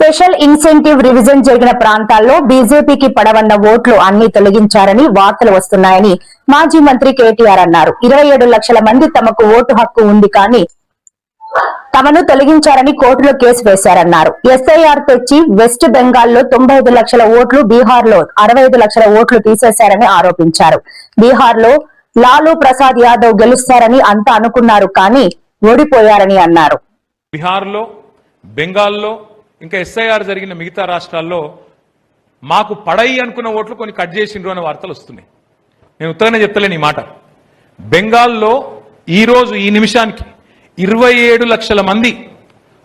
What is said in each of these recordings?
Special incentive revision జరిగిన ప్రాంతాల్లో బీజేపీకి పడవన్న ఓట్లు అన్ని తొలగించారని వార్తలు వస్తున్నాయని మాజీ మంత్రి కేటీఆర్ అన్నారు. 27 లక్షల మంది తమకు ఓటు హక్కు ఉంది కానీ తమను తొలగించారని కోర్టులో కేసు వేశారన్నారు. ఎస్ఐఆర్ తెచ్చి వెస్ట్ బెంగాల్లో 95 లక్షల ఓట్లు, బీహార్ లో 65 లక్షల ఓట్లు తీసేశారని ఆరోపించారు. బీహార్ లో లాలూ ప్రసాద్ యాదవ్ గెలుస్తారని అంతా అనుకున్నారు కానీ ఓడిపోయారని అన్నారు. బీహార్ లో, బెంగాల్లో ఇంకా ఎస్ఐఆర్ జరిగిన మిగతా రాష్ట్రాల్లో మాకు పడై అనుకున్న ఓట్లు కొన్ని కట్ చేసిండ్రు అనే వార్తలు వస్తున్నాయి. నేను ఉత్తగానే చెప్తలేను ఈ మాట. బెంగాల్లో ఈరోజు ఈ నిమిషానికి 27 లక్షల మంది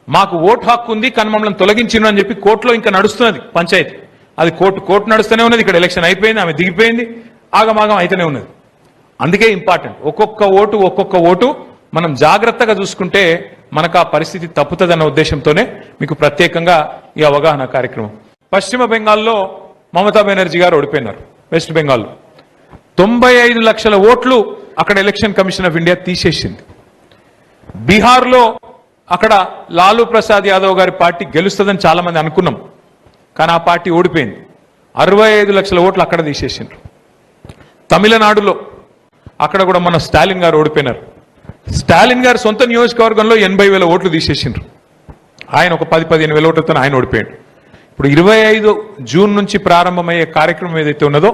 మాకు ఓటు హక్కు ఉంది కానీ మమ్మల్ని తొలగించిండ్రు అని చెప్పి కోర్టులో ఇంకా నడుస్తున్నది పంచాయతీ. అది కోర్టు నడుస్తూనే ఉన్నది. ఇక్కడ ఎలక్షన్ అయిపోయింది, ఆమె దిగిపోయింది, ఆగమాగం అయితేనే ఉన్నది. అందుకే ఇంపార్టెంట్, ఒక్కొక్క ఓటు మనం జాగ్రత్తగా చూసుకుంటే మనకు ఆ పరిస్థితి తప్పుతుందన్న ఉద్దేశంతోనే మీకు ప్రత్యేకంగా ఈ అవగాహన కార్యక్రమం. పశ్చిమ బెంగాల్లో మమతా బెనర్జీ గారు ఓడిపోయినారు. వెస్ట్ బెంగాల్లో 95 లక్షల ఓట్లు అక్కడ ఎలక్షన్ కమిషన్ ఆఫ్ ఇండియా తీసేసింది. బీహార్లో అక్కడ లాలూ ప్రసాద్ యాదవ్ గారి పార్టీ గెలుస్తుందని చాలా మంది అనుకున్నాం, కానీ ఆ పార్టీ ఓడిపోయింది. 65 లక్షల ఓట్లు అక్కడ తీసేసిండ్రు. తమిళనాడులో అక్కడ కూడా మన స్టాలిన్ గారు ఓడిపోయినారు. స్టాలిన్ గారు సొంత నియోజకవర్గంలో 80,000 ఓట్లు తీసేసిండ్రు. ఆయన ఒక 10-15 వేల ఓట్లతో ఆయన ఓడిపోయాడు. ఇప్పుడు 25 జూన్ నుంచి ప్రారంభమయ్యే కార్యక్రమం ఏదైతే ఉన్నదో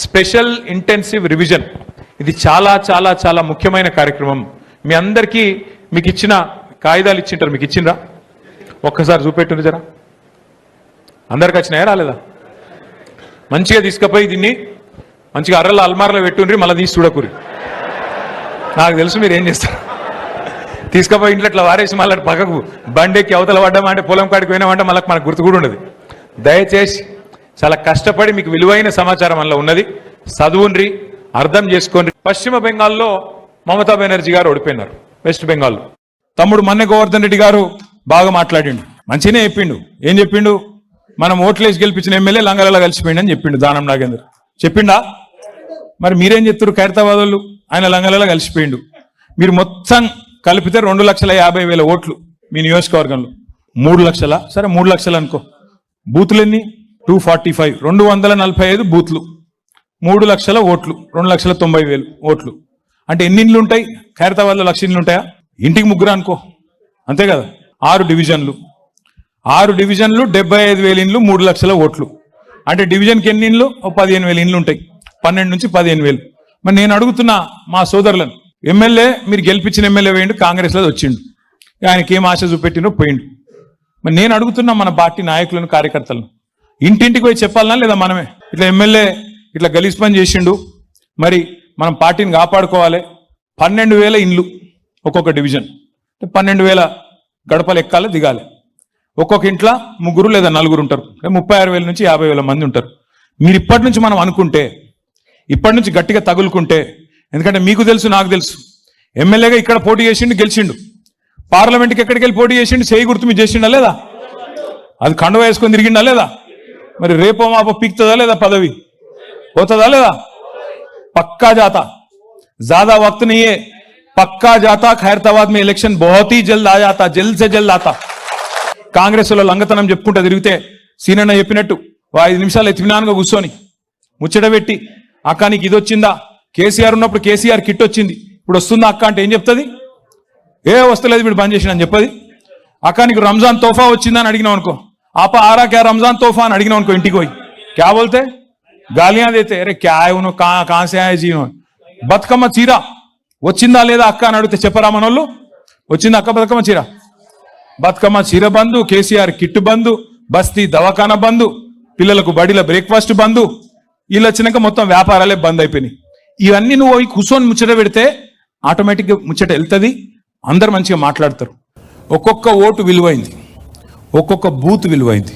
స్పెషల్ ఇంటెన్సివ్ రివిజన్, ఇది చాలా చాలా చాలా ముఖ్యమైన కార్యక్రమం. మీ అందరికీ మీకు ఇచ్చిన కాగితాలు ఇచ్చింటారు, మీకు ఇచ్చిండ్రా? ఒక్కసారి చూపెట్టుండ్రు జరా. అందరికి వచ్చినాయా రాలేదా? మంచిగా తీసుకుపోయి దీన్ని మంచిగా అర్రల అల్మార్లో పెట్టుండ్రి, మళ్ళీ తీసి చూడకూరి. నాకు తెలుసు మీరు ఏం చేస్తారు. తీసుకుపోయి ఇంట్లో ఇట్లా వారేసి మళ్ళీ పక్కకు బండెక్కి అవతల పడ్డామంటే పొలం కాడికి పోయినామంటే మళ్ళీ మనకు గుర్తు కూడా ఉండదు. దయచేసి చాలా కష్టపడి మీకు విలువైన సమాచారం అందులో ఉన్నది, చదువుండ్రి, అర్థం చేసుకోండి. పశ్చిమ బెంగాల్లో మమతా బెనర్జీ గారు ఓడిపోయినారు. వెస్ట్ బెంగాల్లో తమ్ముడు మన్నె గోవర్ధన్ రెడ్డి గారు బాగా మాట్లాడిండు, మంచిగానే చెప్పిండు. ఏం చెప్పిండు? మనం ఓట్లేసి గెలిపించిన ఎమ్మెల్యే లంగలలో కలిసిపోయిండు అని చెప్పిండు. దానం నాగేంద్ర చెప్పిండా? మరి మీరేం చెప్తారు? ఖైరతాబాద్ వాళ్ళు ఆయన లంగలలో కలిసిపోయిండు. మీరు మొత్తం కలిపితే 2,50,000 ఓట్లు మీ నియోజకవర్గంలో. 3 లక్షల, సరే 3 లక్షలు అనుకో. బూతులు ఎన్ని? 245, 245 బూత్లు, 3 లక్షల ఓట్లు, 2,90,000 ఓట్లు. అంటే ఎన్ని ఇండ్లు ఉంటాయి ఖైరతాబాద్లో? 1,00,000 ఇండ్లు ఉంటాయా? ఇంటికి 3 అనుకో, అంతే కదా. 6 డివిజన్లు, 75,000 ఇండ్లు, 3 లక్షల ఓట్లు. అంటే డివిజన్కి ఎన్ని ఇండ్లు? 15,000 ఇండ్లు ఉంటాయి. 12 నుంచి 15,000. మరి నేను అడుగుతున్నా మా సోదరులను, ఎమ్మెల్యే మీరు గెలిపించిన ఎమ్మెల్యే వేయండి, కాంగ్రెస్లో వచ్చిండు, ఆయనకి ఏం ఆశ చూపెట్టినో పోయిండు. మరి నేను అడుగుతున్నా మన పార్టీ నాయకులను, కార్యకర్తలను, ఇంటింటికి పోయి చెప్పాలనా లేదా? మనమే ఇట్లా ఎమ్మెల్యే ఇట్లా గలీజ్ పని చేసిండు, మరి మనం పార్టీని కాపాడుకోవాలి. 12,000 ఇండ్లు ఒక్కొక్క డివిజన్, 12,000 గడపలు ఎక్కాలి, దిగాలి. ఒక్కొక్క ఇంట్లో 3 లేదా 4 ఉంటారు. 36,000 నుంచి 50,000 మంది ఉంటారు. మీరు ఇప్పటి నుంచి మనం అనుకుంటే, ఇప్పటి నుంచి గట్టిగా తగులుకుంటే, ఎందుకంటే మీకు తెలుసు, నాకు తెలుసు, ఎమ్మెల్యేగా ఇక్కడ పోటీ చేసిండు, గెలిచిండు. పార్లమెంట్కి ఎక్కడికి వెళ్ళి పోటీ చేసిండు, చేయి గుర్తు మీద చేసిండా లేదా? అది కండువా వేసుకొని తిరిగిండా లేదా? మరి రేపో మాపో పీక్తుందా లేదా? పదవి పోతుందా లేదా? పక్కా जाता, ज्यादा वक्त नहीं है, पक्का जाता. खैरताबाद में इलेक्शन बहुत ही जल्द आ जाता, जल्द से जल्द आता. కాంగ్రెస్ లో లంగతనం చెప్పుకుంటూ తిరిగితే సీనన్న చెప్పినట్టు 5 నిమిషాలు ఎత్తినానుగా కూర్చొని ముచ్చట పెట్టి, అక్క నీకు ఇది వచ్చిందా? కేసీఆర్ ఉన్నప్పుడు కేసీఆర్ కిట్ వచ్చింది, ఇప్పుడు వస్తుందా అక్క అంటే ఏం చెప్తుంది? ఏ వస్తలేదు, వీడు బంద్ చేసిన అని చెప్పది. అక్క నీకు రంజాన్ తోఫా వచ్చిందని అడిగినావు అనుకో, ఆప ఆరా క్యా రంజాన్ తోఫా అని అడిగినావు అనుకో, ఇంటికి పోయి క్యా బోల్తే? గాలియాं देते, अरे क्या है उन्होंने, कहां से आए जी? బతుకమ్మ చీర వచ్చిందా లేదా అక్క అని అడిగితే చెప్పరా మనోళ్ళు? వచ్చిందా అక్క బతుకమ్మ చీర? బతుకమ్మ చీర బంధు, కేసీఆర్ కిట్ బంధు, బస్తీ దవాఖానా బంధు, పిల్లలకు బడిలో బ్రేక్ఫాస్ట్ బంధు. వీళ్ళు వచ్చినాక మొత్తం వ్యాపారాలే బంద్ అయిపోయినాయి. ఇవన్నీ నువ్వు కూర్చొని ముచ్చట పెడితే ఆటోమేటిక్గా ముచ్చట వెళ్తుంది, అందరు మంచిగా మాట్లాడతారు. ఒక్కొక్క ఓటు విలువైంది, ఒక్కొక్క బూత్ విలువైంది.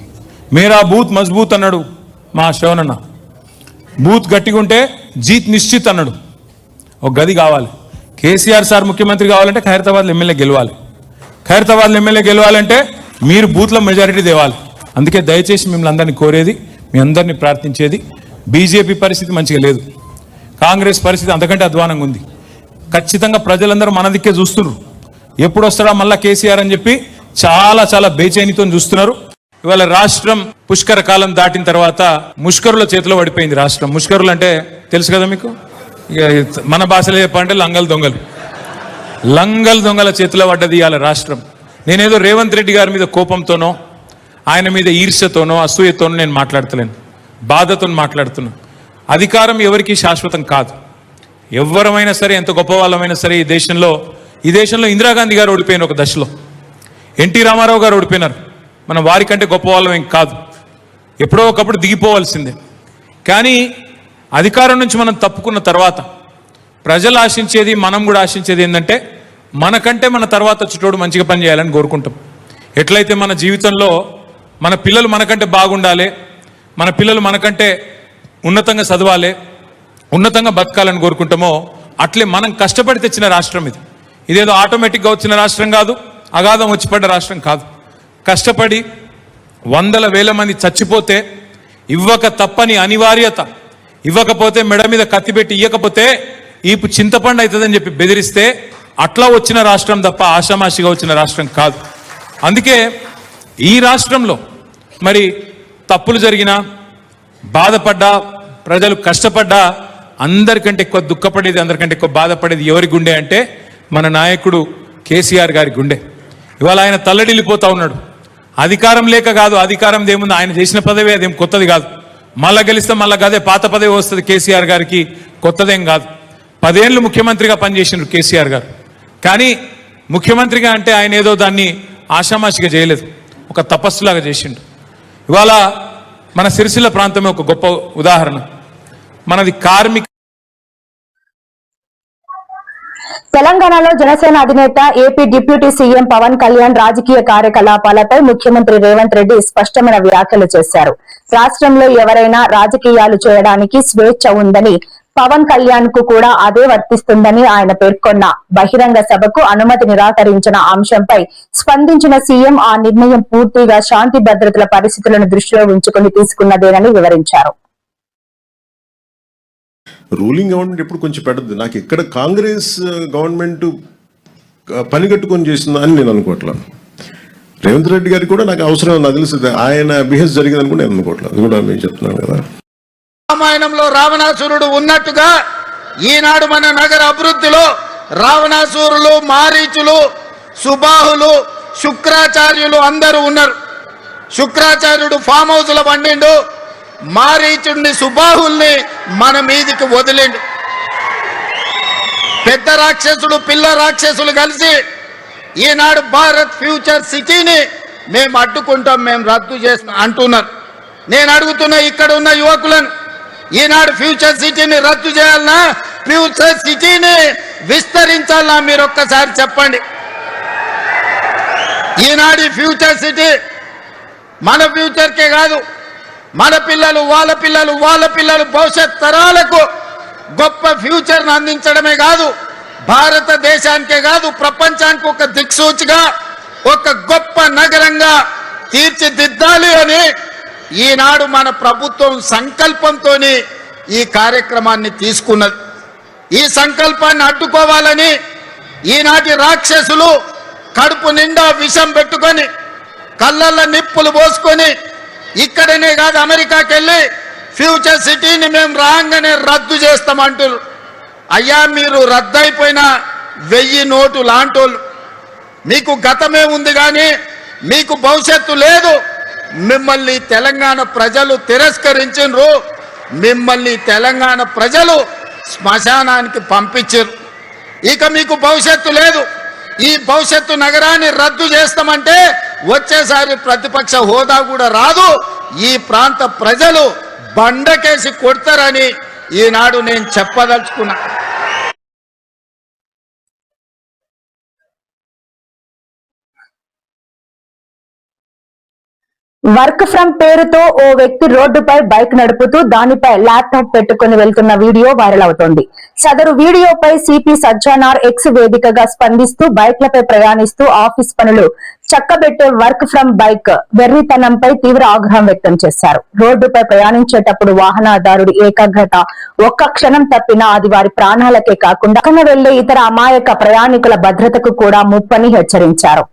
మేరా బూత్ మజ్బూత్ అన్నాడు మా శ్రవణన్న. బూత్ గట్టిగా ఉంటే జీత్ నిశ్చిత్ అన్నాడు. ఒక గది కావాలి. కేసీఆర్ సార్ ముఖ్యమంత్రి కావాలంటే ఖైరతాబాద్లో ఎమ్మెల్యే గెలవాలి. ఖైరతాబాద్లో ఎమ్మెల్యే గెలవాలంటే మీరు బూత్లో మెజారిటీ తేవాలి. అందుకే దయచేసి మిమ్మల్ని అందరినీ కోరేది, మీ అందరినీ ప్రార్థించేది, బీజేపీ పరిస్థితి మంచిగా లేదు, కాంగ్రెస్ పరిస్థితి అంతకంటే అధ్వానంగా ఉంది. ఖచ్చితంగా ప్రజలందరూ మన దిక్కే చూస్తున్నారు. ఎప్పుడు వస్తాడా మళ్ళా కేసీఆర్ అని చెప్పి చాలా చాలా బేచైనితో చూస్తున్నారు. ఇవాళ రాష్ట్రం పుష్కర కాలం దాటిన తర్వాత ముష్కరుల చేతిలో పడిపోయింది రాష్ట్రం. ముష్కరులు అంటే తెలుసు కదా మీకు, ఇక మన భాషలో చెప్పాలంటే లంగల్ దొంగల చేతిలో పడ్డది ఇవాళ రాష్ట్రం. నేనేదో రేవంత్ రెడ్డి గారి మీద కోపంతోనో ఆయన మీద ఈర్ష్యతోనో అసూయతోనో నేను మాట్లాడతలేను, బాధతో మాట్లాడుతున్నా. అధికారం ఎవరికీ శాశ్వతం కాదు. ఎవరమైనా సరే, ఎంత గొప్ప వాళ్ళమైనా సరే, ఈ దేశంలో ఇందిరాగాంధీ గారు ఓడిపోయిన ఒక దశలో, ఎన్టీ రామారావు గారు ఓడిపోయినారు. మనం వారికంటే గొప్ప వాళ్ళం ఏం కాదు, ఎప్పుడో ఒకప్పుడు దిగిపోవాల్సిందే. కానీ అధికారం నుంచి మనం తప్పుకున్న తర్వాత ప్రజలు ఆశించేది, మనం కూడా ఆశించేది ఏంటంటే మనకంటే మన తర్వాత చుట్టోడు మంచిగా పని చేయాలని కోరుకుంటాం. ఎట్లయితే మన జీవితంలో మన పిల్లలు మనకంటే బాగుండాలి, మన పిల్లలు మనకంటే ఉన్నతంగా చదవాలి, ఉన్నతంగా బతకాలని కోరుకుంటామో, అట్లే మనం కష్టపడి తెచ్చిన రాష్ట్రం ఇది. ఇదేదో ఆటోమేటిక్గా వచ్చిన రాష్ట్రం కాదు, అగాధం వచ్చి పడ్డ రాష్ట్రం కాదు. కష్టపడి వందల వేల మంది చచ్చిపోతే ఇవ్వక తప్పని అనివార్యత, ఇవ్వకపోతే మెడ మీద కత్తిపెట్టి ఇవ్వకపోతే ఈపు చింతపండు అవుతుందని చెప్పి బెదిరిస్తే అట్లా వచ్చిన రాష్ట్రం తప్ప ఆషామాషిగా వచ్చిన రాష్ట్రం కాదు. అందుకే ఈ రాష్ట్రంలో మరి తప్పులు జరిగినా, బాధపడ్డా, ప్రజలు కష్టపడ్డా, అందరికంటే ఎక్కువ దుఃఖపడేది, అందరికంటే ఎక్కువ బాధపడేది ఎవరి గుండె అంటే మన నాయకుడు కేసీఆర్ గారి గుండె. ఇవాళ ఆయన తల్లడిల్లిపోతా ఉన్నాడు. అధికారం లేక కాదు, అధికారం ఏముంది, ఆయన చేసిన పదవి అదేం కొత్తది కాదు. మళ్ళా గెలిస్తే మళ్ళా గదే పాత పదవి వస్తుంది కేసీఆర్ గారికి, కొత్తదేం కాదు. 10 ఏళ్ళు ముఖ్యమంత్రిగా పనిచేసిండ్రు కేసీఆర్ గారు. కానీ ముఖ్యమంత్రిగా అంటే ఆయన ఏదో దాన్ని ఆషామాషిగా చేయలేదు, ఒక తపస్సులాగా చేసిండు. ఇవాళ మన సిరిసిల్ల ప్రాంతమే ఒక గొప్ప ఉదాహరణ. మనది కార్మిక. తెలంగాణలో జనసేన అధినేత AP deputy CM Pawan Kalyan రాజకీయ కార్యకలాపాలపై ముఖ్యమంత్రి రేవంత్ రెడ్డి స్పష్టమైన వ్యాఖ్యలు చేశారు. రాష్ట్రంలో ఎవరైనా రాజకీయాలు చేయడానికి స్వేచ్ఛ ఉందని, పవన్ కళ్యాణ్ కు కూడా అదే వర్తిస్తుందని ఆయన పేర్కొన్న బహిరంగ సభకు అనుమతి నిరాకరించిన అంశంపై స్పందించిన సీఎం ఆ నిర్ణయం పూర్తిగా శాంతి భద్రతల పరిస్థితులను దృష్టిలో ఉంచుకుని తీసుకున్నదేనని వివరించారు. రూలింగ్ గవర్నమెంట్ ఎప్పుడు కొంచెం పెడద్దు. నాకు ఇక్కడ కాంగ్రెస్ గవర్నమెంట్ పని కట్టుకొని చేసిందా అని నేను అనుకోవట్లా. రేవంత్ రెడ్డి గారికి కూడా నాకు అవసరం, నాకు తెలుసు ఆయన బిహేవ్ జరిగిందని కూడా నేను అనుకోవట్లేదు. అది కూడా మేము చెప్తున్నాను కదా. రామాయణంలో రావణాసురుడు ఉన్నట్టుగా ఈనాడు మన నగర అభివృద్ధిలో రావణాసురులు, మారీచులు, సుబాహులు, శుక్రాచార్యులు అందరూ ఉన్నారు. శుక్రాచార్యుడు ఫామ్ హౌస్ లో పండిండు, మారీచుడిని, సుబాహుల్ని మన మీదికి వదిలిండు. పెద్ద రాక్షసుడు, పిల్ల రాక్షసులు కలిసి ఈనాడు భారత్ ఫ్యూచర్ సిటీని మేము అడ్డుకుంటాం, మేము రద్దు చేస్తాం అంటున్నారు. నేను అడుగుతున్నా ఇక్కడ ఉన్న యువకులను, ఈనాడు ఫ్యూచర్ సిటీని రద్దు చేయాలన్నా, ఫ్యూచర్ సిటీని విస్తరించాలన్నా మీరు ఒక్కసారి చెప్పండి. ఈనాడు ఫ్యూచర్ సిటీ మన ఫ్యూచర్కే కాదు, మన పిల్లలు, వాళ్ళ పిల్లలు భవిష్యత్ తరాలకు గొప్ప ఫ్యూచర్ను అందించడమే కాదు, భారతదేశానికే కాదు ప్రపంచానికి ఒక దిక్సూచిగా, ఒక గొప్ప నగరంగా తీర్చిదిద్దాలి అని ఈనాడు మన ప్రభుత్వం సంకల్పంతో ఈ కార్యక్రమాన్ని తీసుకున్నది. ఈ సంకల్పాన్ని అడ్డుకోవాలని ఈనాటి రాక్షసులు కడుపు నిండా విషం పెట్టుకొని, కళ్ళల్లో నిప్పులు పోసుకొని, ఇక్కడనే కాదు అమెరికాకి వెళ్ళి ఫ్యూచర్ సిటీని మేము రాగానే రద్దు చేస్తామంటారు. అయ్యా, మీరు రద్దయిపోయిన 1000 నోటు లాంటోళ్ళు, మీకు గతమే ఉంది కానీ మీకు భవిష్యత్తు లేదు. మిమ్మల్ని తెలంగాణ ప్రజలు తిరస్కరించారు, మిమ్మల్ని తెలంగాణ ప్రజలు శ్మశానానికి పంపించారు. ఇక మీకు భవిష్యత్తు లేదు. ఈ భవిష్యత్తు నగరాన్ని రద్దు చేస్తామంటే వచ్చేసారి ప్రతిపక్ష హోదా కూడా రాదు. ఈ ప్రాంత ప్రజలు బండకేసి కొడతారని ఈనాడు నేను చెప్పదలుచుకున్నా. వర్క్ ఫ్రం పేరుతో ఓ వ్యక్తి రోడ్డుపై బైక్ నడుపుతూ దానిపై ల్యాప్టాప్ పెట్టుకుని వెళ్తున్న వీడియో వైరల్ అవుతోంది. సదరు వీడియోపై సిపి సజ్జనార్ ఎక్స్ వేదికగా స్పందిస్తూ బైక్లపై ప్రయాణిస్తూ ఆఫీస్ పనులు చక్కబెట్టే వర్క్ ఫ్రం బైక్ వెర్రితనంపై తీవ్ర ఆగ్రహం వ్యక్తం చేశారు. రోడ్డుపై ప్రయాణించేటప్పుడు వాహనదారుడి ఏకాగ్రత ఒక్క క్షణం తప్పినా అది వారి ప్రాణాలకే కాకుండా పక్కన వెళ్లే ఇతర అమాయక ప్రయాణికుల భద్రతకు కూడా ముప్పని హెచ్చరించారు.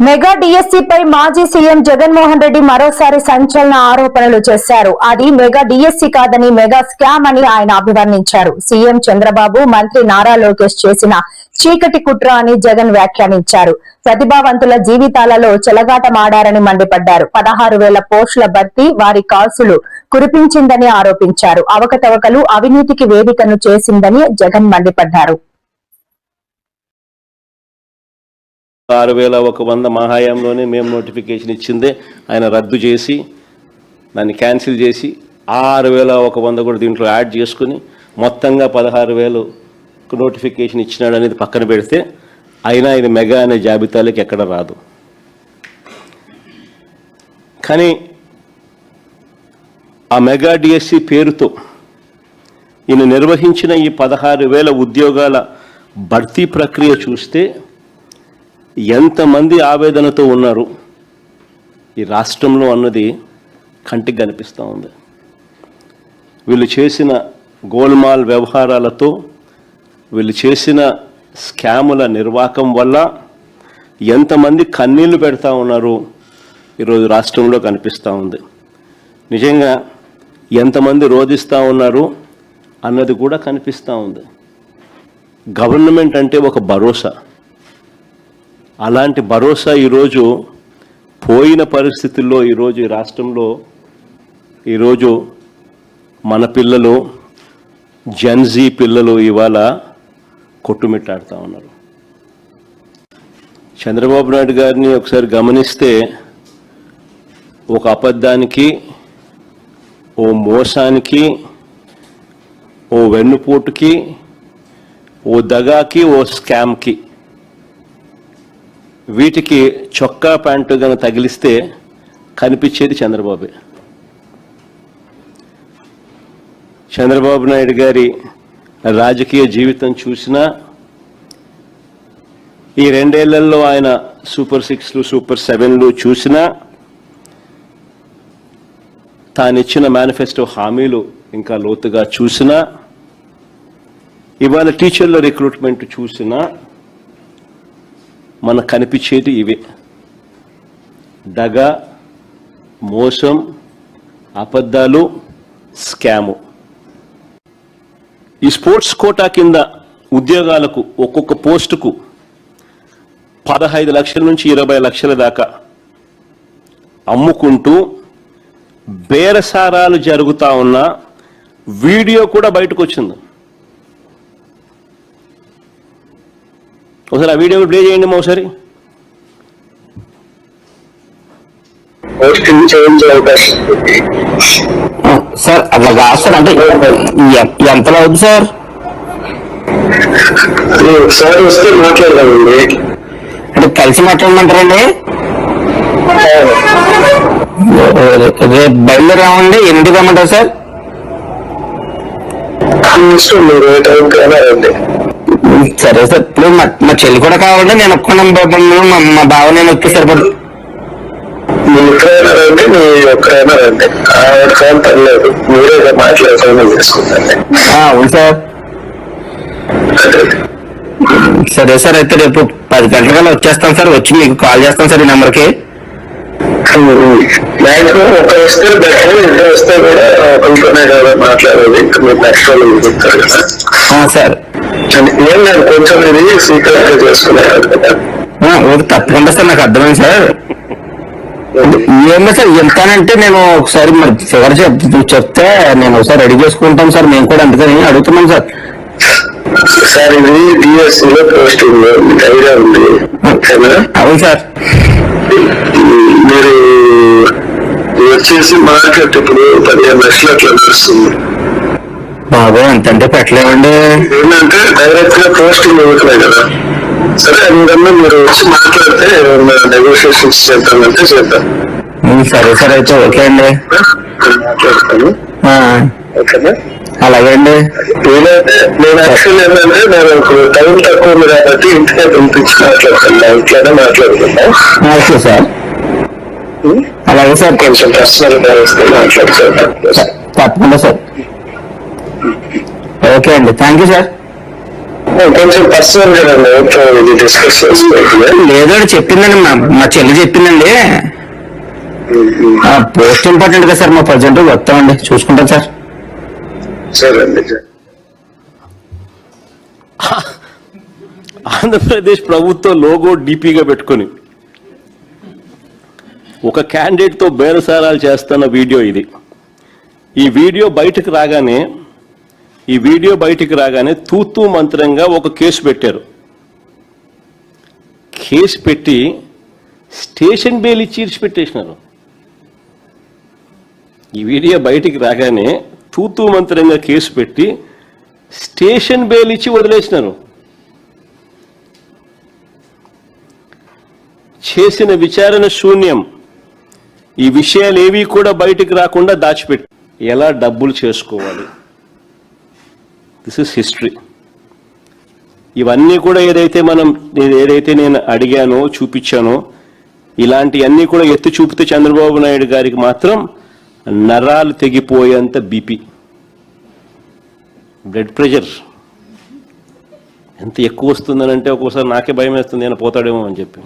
మెగా డిఎస్సీపై మాజీ సీఎం జగన్మోహన్ రెడ్డి మరోసారి సంచలన ఆరోపణలు చేశారు. అది మెగా డిఎస్సీ కాదని మెగా స్కామ్ అని ఆయన అభివర్ణించారు. సీఎం చంద్రబాబు, మంత్రి నారా లోకేష్ చేసిన చీకటి కుట్ర అని జగన్ వ్యాఖ్యానించారు. ప్రతిభావంతుల జీవితాలలో చెలగాటమాడారని మండిపడ్డారు. 16,000 పోస్టుల భర్తీ వారి కాసులు కురిపించిందని ఆరోపించారు. అవకతవకలు అవినీతికి వేదికను చేసిందని జగన్ మండిపడ్డారు. 6,100 మా హయాంలోనే మేము నోటిఫికేషన్ ఇచ్చిందే ఆయన రద్దు చేసి దాన్ని క్యాన్సిల్ చేసి 6,100 కూడా దీంట్లో యాడ్ చేసుకుని మొత్తంగా 16,000 నోటిఫికేషన్ ఇచ్చినాడు అనేది పక్కన పెడితే అయినా ఇది మెగా అనే జాబితాలోకి ఎక్కడ రాదు. కానీ ఆ మెగా డిఎస్సి పేరుతో ఈయన నిర్వహించిన ఈ 16,000 ఉద్యోగాల భర్తీ ప్రక్రియ చూస్తే ఎంతమంది ఆవేదనతో ఉన్నారు ఈ రాష్ట్రంలో అన్నది కంటికి కనిపిస్తూ ఉంది. వీళ్ళు చేసిన గోల్మాల్ వ్యవహారాలతో, వీళ్ళు చేసిన స్కాముల నిర్వాహకం వల్ల ఎంతమంది కన్నీళ్లు పెడతా ఉన్నారు ఈరోజు రాష్ట్రంలో కనిపిస్తూ ఉంది. నిజంగా ఎంతమంది రోధిస్తూ ఉన్నారు అన్నది కూడా కనిపిస్తూ ఉంది. గవర్నమెంట్ అంటే ఒక భరోసా. అలాంటి భరోసా ఈరోజు పోయిన పరిస్థితుల్లో ఈరోజు ఈ రాష్ట్రంలో ఈరోజు మన పిల్లలు, జెన్జీ పిల్లలు ఇవాళ కొట్టుమిట్టాడుతూ ఉన్నారు. చంద్రబాబు నాయుడు గారిని ఒకసారి గమనిస్తే ఒక అబద్ధానికి, ఓ మోసానికి, ఓ వెన్నుపోటుకి, ఓ దగాకి, ఓ స్కామ్కి, వీటికి చొక్కా ప్యాంటు కనుక తగిలిస్తే కనిపించేది చంద్రబాబే. చంద్రబాబు నాయుడు గారి రాజకీయ జీవితం చూసినా, ఈ 2 ఏళ్లలో ఆయన సూపర్ 6లు, సూపర్ 7లు చూసినా, తానిచ్చిన మేనిఫెస్టో హామీలు ఇంకా లోతుగా చూసినా, ఇవాళ టీచర్ల రిక్రూట్మెంట్ చూసినా మనకు కనిపించేది ఇవే: దగ, మోసం, అబద్ధాలు, స్కాము. ఈ స్పోర్ట్స్ కోటా కింద ఉద్యోగాలకు ఒక్కొక్క పోస్టుకు 15 లక్షల నుంచి 20 లక్షల దాకా అమ్ముకుంటూ బేరసారాలు జరుగుతూ ఉన్న వీడియో కూడా బయటకు వచ్చింది. ఒకసారి ఆ వీడియో ప్లే చేయండి ఒకసారి. సార్ అట్లా కాదు సార్, అంటే ఎంతలో అవుతుంది సార్? ఒకసారి వస్తే మాట్లాడదామండి. అంటే కలిసి మాట్లాడమంటారండి? రేపు బయలుదేరామండి. ఎన్నింటికి రమ్మంటారు సార్? ఇష్టం, మీరు ఏ టైంకి వెళ్ళారండి. సరే సార్. ఇప్పుడు మా చెల్లి కూడా కావాలంటే నేను ఒక్కన మా బావ నేను ఒకే సరిపడు. మీరు ఎక్కడైనా రండి, మీ ఒక్కడైనా రండి, ఆవిడ కాదు పర్లేదు, మీరే మాట్లాడుకోవడం చేసుకుంటాండి. అవును సార్. సరే సార్, అయితే రేపు 10 గంటలకల్లా వచ్చేస్తాను సార్. వచ్చి మీకు కాల్ చేస్తాను సార్ ఈ నెంబర్కి. మ్యాక్సిమం ఒక వస్తే బెటర్, ఇద్దరు వస్తే కూడా ఒకరితోనే కదా మాట్లాడేది. ఇంకా మీరు నెక్స్ట్ వాళ్ళు చెప్తారు కదా సార్. ఏం లేదు, కొంచెం ఇది సీక్రెట్ గా చేసుకున్నారు కదా. ఓకే, తప్పకుండా సార్, నాకు అర్థమైంది సార్. ఏమో సార్, ఎంతానంటే నేను ఒకసారి మరి ఫిగర్ చెప్తే నేను ఒకసారి రెడీ చేసుకుంటాను సార్. మేము కూడా అందుకని అడుగుతున్నాం సార్. సార్ ఇది డిఎస్సీలో పోస్టింగ్ ఐడియా ఉంది. అవును సార్. మీరు వచ్చేసి మార్కెట్ ఇప్పుడు 15 లక్షలు అట్లా నడుస్తుంది. బాబు ఎంతంటే పెట్టలేమండి. ఏంటంటే డైరెక్ట్ గా పోస్టింగ్ ఇవ్వట్లేదు కదా. సరే, అందుకన్నా మీరు వచ్చి మాట్లాడితే నెగోషియేషన్స్ చేద్దామంటే చేద్దాం. సరే సార్, అయితే ఓకే అండి. మాట్లాడతాను. ఓకేనా? అలాగే అండి. నేను యాక్చువల్ ఏంటంటే నేను ఇప్పుడు టైం తక్కువ ఉంది కాబట్టి ఇంటికే పంపించి మాట్లాడుతున్నా. ఇంట్లోనే మాట్లాడుతున్నా. Okay sir. అలాగే సార్, కొంచెం పర్సనల్ గా వస్తే మాట్లాడుతున్నా. తప్పకుండా సార్. ఓకే అండి, థ్యాంక్ యూ సార్. కొంచెం పర్సనల్ కదండి, ఇది డిస్కస్ చేసుకోవాలి. లేదో చెప్పిందండి, మా చెల్లి చెప్పిందండి. పోస్ట్ ఇంపార్టెంట్ కదా సార్, మా ప్రజెంట్ వస్తామండి, చూసుకుంటాం సార్. సరే అండి. ఆంధ్రప్రదేశ్ ప్రభుత్వం లోగో డీపీగా పెట్టుకొని ఒక క్యాండిడేట్తో బేరసారాలు చేస్తున్న వీడియో ఇది. ఈ వీడియో బయటికి రాగానే తూతూ మంత్రంగా ఒక కేసు పెట్టారు. కేసు పెట్టి స్టేషన్ బెయిల్ ఇచ్చి ఇడిచిపెట్టేసినారు. ఈ వీడియో బయటికి రాగానే తూతూ మంత్రంగా కేసు పెట్టి స్టేషన్ బెయిల్ ఇచ్చి వదిలేసినారు. చేసిన విచారణ శూన్యం. ఈ విషయాలు ఏవి కూడా బయటికి రాకుండా దాచిపెట్టి ఎలా డబ్బులు చేసుకోవాలి, దిస్ ఇస్ హిస్టరీ. ఇవన్నీ కూడా ఏదైతే నేను అడిగానో చూపించానో ఇలాంటివన్నీ కూడా ఎత్తి చూపితే చంద్రబాబు నాయుడు గారికి మాత్రం నరాలు తెగిపోయేంత బీపీ, బ్లడ్ ప్రెషర్ ఎంత ఎక్కువ వస్తుందనంటే ఒక్కోసారి నాకే భయం వేస్తుంది, నేను పోతాడేమో అని చెప్పి.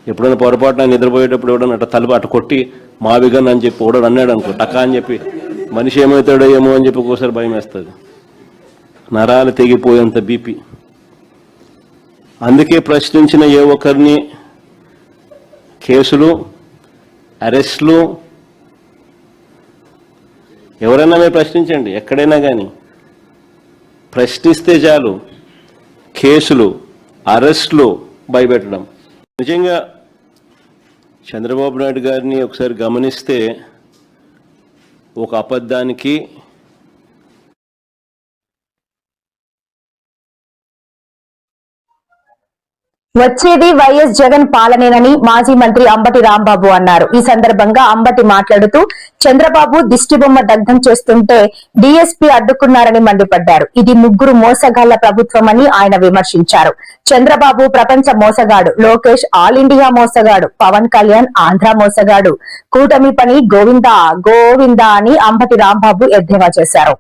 ఎప్పుడైనా పొరపాటున నిద్రపోయేటప్పుడు ఎవడన్నా అట్లా తలుపు అట్ట కొట్టి మావిగన్ అని చెప్పి ఓడని అన్నాడు అనుకో, టకా అని చెప్పి మనిషి ఏమవుతాడో ఏమో అని చెప్పి ఒక్కోసారి భయం వేస్తుంది. నరాలు తెగిపోయేంత బీపీ. అందుకే ప్రశ్నించిన ఏ ఒక్కరిని కేసులు, అరెస్టులు, ఎవరైనా మీరు ప్రశ్నించండి, ఎక్కడైనా కానీ ప్రశ్నిస్తే చాలు కేసులు, అరెస్టులు భయపెట్టడం. నిజంగా చంద్రబాబు నాయుడు గారిని ఒకసారి గమనిస్తే ఒక అబద్ధానికి వచ్చేది వైఎస్ జగన్ పాలనేనని మాజీ మంత్రి అంబటి రాంబాబు అన్నారు. ఈ సందర్భంగా అంబటి మాట్లాడుతూ చంద్రబాబు దిష్టిబొమ్మ దగ్ధం చేస్తుంటే డీఎస్పీ అడ్డుకున్నారని మండిపడ్డారు. ఇది ముగ్గురు మోసగాళ్ల ప్రభుత్వమని ఆయన విమర్శించారు. చంద్రబాబు ప్రపంచ మోసగాడు, లోకేష్ ఆల్ ఇండియా మోసగాడు, పవన్ కళ్యాణ్ ఆంధ్ర మోసగాడు, కూటమి పని గోవిందా గోవిందా అని అంబటి రాంబాబు ఎద్దేవా చేశారు.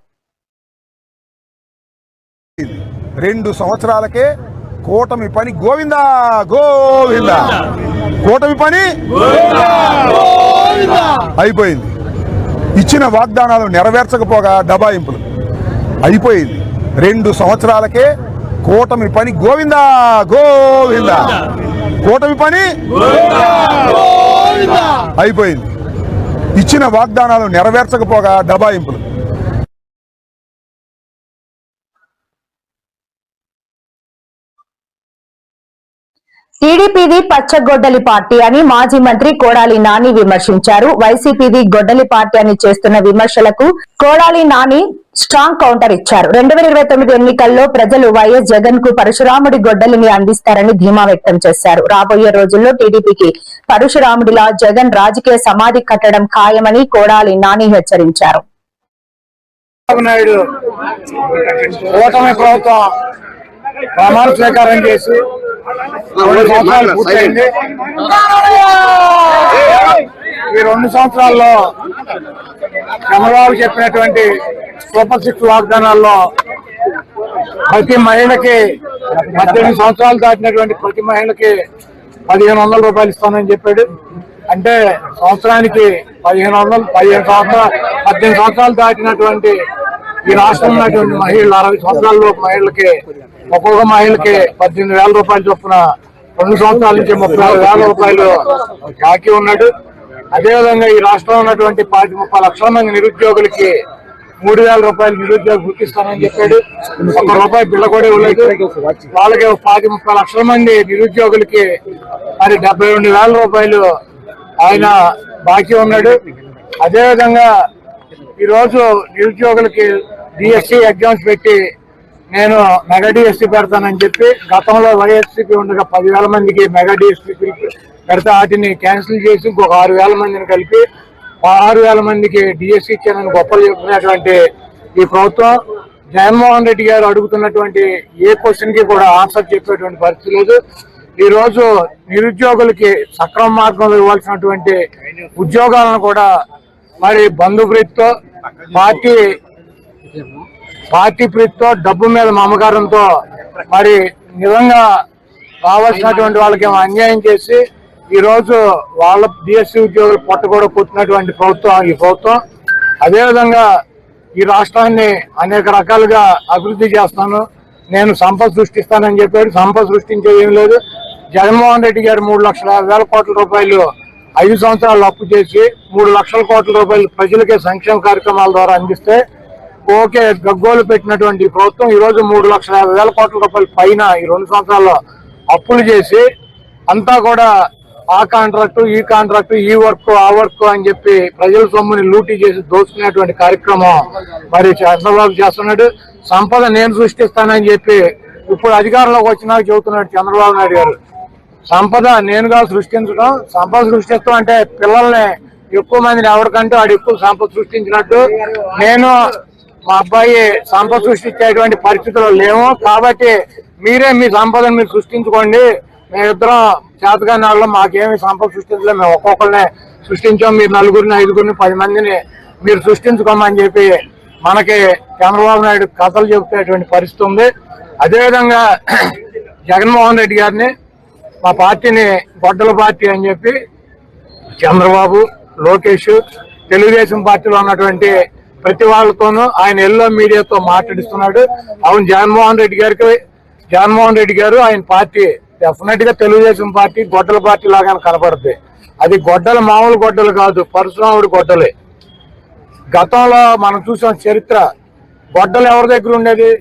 2 సంవత్సరాలకే కూటమి పని గోవిందా గోవిందా, కూటమి పని అయిపోయింది. ఇచ్చిన వాగ్దానాలు నెరవేర్చకపోగా దబాయింపులు అయిపోయింది. 2 సంవత్సరాలకే కూటమి పని గోవిందా గోవిందా, కూటమి పని అయిపోయింది. ఇచ్చిన వాగ్దానాలు నెరవేర్చకపోగా దబాయింపులు. టీడీపీది పచ్చగొడ్డలి పార్టీ అని మాజీ మంత్రి కొడాలి నాని విమర్శించారు. వైసీపీది గొడ్డలి పార్టీ అని చేస్తున్న విమర్శలకు కొడాలి నాని స్ట్రాంగ్ కౌంటర్ ఇచ్చారు. 2029 ఎన్నికల్లో ప్రజలు వైఎస్ జగన్ కు పరశురాముడి గొడ్డలిని అందిస్తారని ధీమా వ్యక్తం చేశారు. రాబోయే రోజుల్లో టీడీపీకి పరశురాముడిలా జగన్ రాజకీయ సమాధి కట్టడం ఖాయమని కొడాలి నాని హెచ్చరించారు. ప్రమాణ స్వీకారం చేసి 2 సంవత్సరాలు పూర్తయింది. ఈ 2 సంవత్సరాల్లో చంద్రబాబు చెప్పినటువంటి సూపర్ 6 వాగ్దానాల్లో ప్రతి మహిళకి 18 సంవత్సరాలు దాటినటువంటి ప్రతి మహిళకి 1500 రూపాయలు ఇస్తానని చెప్పాడు. అంటే సంవత్సరానికి 18 సంవత్సరాలు దాటినటువంటి ఈ రాష్ట్రంలో ఉన్నటువంటి మహిళలు 60 సంవత్సరాల్లో మహిళలకి ఒక్కొక్క మహిళకి 18,000 రూపాయలు చొప్పున 2 సంవత్సరాల నుంచి 30,000 రూపాయలు బాకీ ఉన్నాడు. అదేవిధంగా ఈ రాష్ట్రంలో ఉన్నటువంటి 30 లక్షల మంది నిరుద్యోగులకి 3,000 రూపాయలు నిరుద్యోగ గుర్తిస్తానని చెప్పాడు. ₹1 బిళ్ళ కూడా ఇవ్వలేదు. వాళ్ళకి 30 లక్షల మంది నిరుద్యోగులకి మరి 72,000 రూపాయలు ఆయన బాకీ ఉన్నాడు. అదేవిధంగా ఈరోజు నిరుద్యోగులకి డిఎస్సి ఎగ్జామ్స్ పెట్టి నేను మెగా డిఎస్సి పెడతానని చెప్పి గతంలో వైఎస్సీపీ ఉండగా 10,000 మందికి మెగా డిఎస్సి పెడతా వాటిని క్యాన్సిల్ చేసి ఇంకొక 6,000 మందిని కలిపి 6,000 మందికి డిఎస్సి ఇచ్చానని గొప్పలు చెప్తున్నటువంటి ఈ ప్రభుత్వం జగన్మోహన్ రెడ్డి గారు అడుగుతున్నటువంటి ఏ క్వశ్చన్ కి కూడా ఆన్సర్ చెప్పేటువంటి పరిస్థితి లేదు. ఈ రోజు నిరుద్యోగులకి సక్రమ మార్గంలో ఇవ్వాల్సినటువంటి ఉద్యోగాలను కూడా మరి బంధుప్రీతితో పార్టీ పార్టీ ప్రీతితో డబ్బు మీద మమకారంతో మరి నిజంగా కావాల్సినటువంటి వాళ్ళకి ఏమో అన్యాయం చేసి ఈ రోజు వాళ్ళ డిఎస్సీ ఉద్యోగులు పొట్ట కూడా కొట్టినటువంటి ప్రభుత్వం ఈ ప్రభుత్వం. అదేవిధంగా ఈ రాష్ట్రాన్ని అనేక రకాలుగా అభివృద్ధి చేస్తాను, నేను సంపద సృష్టిస్తానని చెప్పాడు. సంపద సృష్టించేది ఏం లేదు. జగన్మోహన్ రెడ్డి గారు 3,50,000 కోట్ల రూపాయలు 5 సంవత్సరాలు అప్పు చేసి 3 లక్షల కోట్ల రూపాయలు ప్రజలకే సంక్షేమ కార్యక్రమాల ద్వారా అందిస్తే ఓకే గగ్గోలు పెట్టినటువంటి ప్రభుత్వం ఈ రోజు 3,50,000 కోట్ల రూపాయల పైన ఈ 2 సంవత్సరాల్లో అప్పులు చేసి అంతా కూడా ఆ కాంట్రాక్టు ఈ కాంట్రాక్టు ఈ వర్క్ ఆ వర్క్ అని చెప్పి ప్రజల సొమ్ముని లూటీ చేసి దోచుకునేటువంటి కార్యక్రమం మరి చంద్రబాబు చేస్తున్నాడు. సంపద నేను సృష్టిస్తానని చెప్పి ఇప్పుడు అధికారంలోకి వచ్చినాక చెబుతున్నాడు చంద్రబాబు నాయుడు గారు. సంపద నేనుగా సృష్టించడం, సంపద సృష్టిస్తాం అంటే పిల్లల్ని ఎక్కువ మందిని ఎవరికంటే వాడు ఎక్కువ సంపద సృష్టించినట్టు. నేను మా అబ్బాయి సంపద సృష్టించేటువంటి పరిస్థితుల్లో లేవు కాబట్టి మీరే మీ సంపదను మీరు సృష్టించుకోండి, మేమిద్దరం చేతగాని వాళ్ళు మాకేమి సంపద సృష్టించలేదు, మేము ఒక్కొక్కరినే సృష్టించాం, మీరు 4, 5, 10 మందిని మీరు సృష్టించుకోమని చెప్పి మనకి చంద్రబాబు నాయుడు కథలు చెబుతున్నటువంటి పరిస్థితి ఉంది. అదేవిధంగా జగన్మోహన్ రెడ్డి గారిని మా పార్టీని గొడ్డల పార్టీ అని చెప్పి చంద్రబాబు, లోకేష్, తెలుగుదేశం పార్టీలో ఉన్నటువంటి ప్రతి వాళ్ళతోనూ ఆయన ఎల్లో మీడియాతో మాట్లాడిస్తున్నాడు. అవును, జగన్మోహన్ రెడ్డి గారు ఆయన పార్టీ డెఫినెట్ గా తెలుగుదేశం పార్టీ గొడ్డల పార్టీ లాగానే కనపడుతుంది. అది గొడ్డలు మామూలు గొడ్డలు కాదు, పరశురాముడి గొడ్డలే. గతంలో మనం చూసాం చరిత్ర, గొడ్డలు ఎవరి దగ్గర ఉండేది?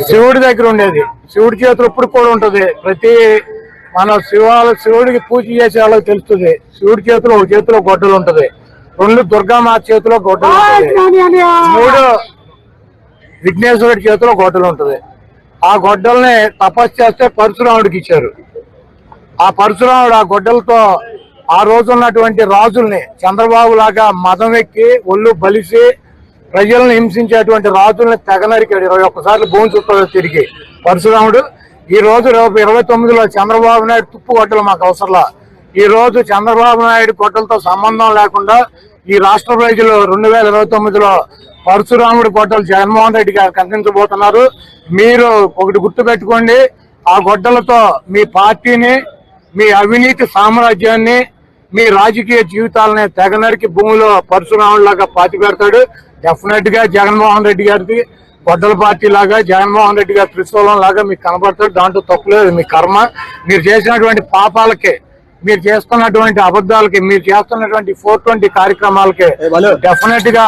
శివుడి దగ్గర ఉండేది. శివుడి చేతులు ఇప్పుడు కూడా ఉంటది. ప్రతి మన శివుడికి పూజ చేసే వాళ్ళకి తెలుస్తుంది, శివుడి చేతిలో ఒక చేతిలో గొడ్డలు ఉంటది, 2 దుర్గామాత చేతిలో గొడ్డలు ఉంటది, 3 విఘ్నేశ్వరుడి చేతిలో గొడ్డలు ఉంటది. ఆ గొడ్డల్ని తపస్సు చేస్తే పరశురాముడికి ఇచ్చారు. ఆ పరశురాముడు ఆ గొడ్డలతో ఆ రోజు ఉన్నటువంటి రాజుల్ని చంద్రబాబు లాగా మదం ఎక్కి ఒళ్ళు బలిసి ప్రజలను హింసించేటువంటి రాజుల్ని తెగనరికాడు. 21 సార్లు భూమి చుట్టాడు తిరిగి పరశురాముడు. ఈ రోజు 29లో చంద్రబాబు నాయుడు తుప్పు గొడ్డలు మాకు అవసరంలా. ఈ రోజు చంద్రబాబు నాయుడు గొడ్డలతో సంబంధం లేకుండా ఈ రాష్ట్ర ప్రజలు 2029లో పరశురాముడి గొడ్డలు జగన్మోహన్ రెడ్డి గారికి అందించబోతున్నారు. మీరు ఒకటి గుర్తు పెట్టుకోండి, ఆ గొడ్డలతో మీ పార్టీని, మీ అవినీతి సామ్రాజ్యాన్ని, మీ రాజకీయ జీవితాలని తెగనరికి భూమిలో పరశురాముడిలాగా పాతి పెడతాడు. డెఫినెట్ గా జగన్మోహన్ రెడ్డి గారికి గొడ్డల పార్టీ లాగా, జగన్మోహన్ రెడ్డి గారి త్రిశూలం లాగా మీకు కనబడతాడు. దాంట్లో తప్పులేదు, మీ కర్మ. మీరు చేసినటువంటి పాపాలకి, మీరు చేస్తున్నటువంటి అబద్ధాలకి, మీరు చేస్తున్నటువంటి 420 కార్యక్రమాలకి డెఫినెట్ గా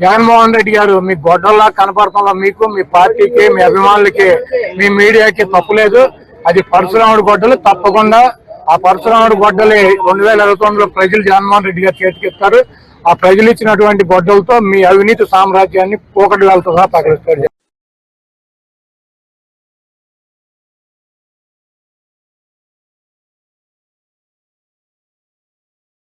జగన్మోహన్ రెడ్డి గారు మీ గొడ్డల్లా కనపడటంలో మీకు, మీ పార్టీకి, మీ అభిమానులకి, మీ మీడియాకి తప్పులేదు. అది పరశురాముడి గొడ్డలు. తప్పకుండా ఆ పరశురాముడి గొడ్డలి 2029లో ప్రజలు జగన్మోహన్ రెడ్డి గారు చేతికిస్తారు. ఆ ప్రజలు ఇచ్చినటువంటి గొడ్డలతో మీ అవినీతి సామ్రాజ్యాన్ని పోకటి వేలతో సహా తగలిస్తారు.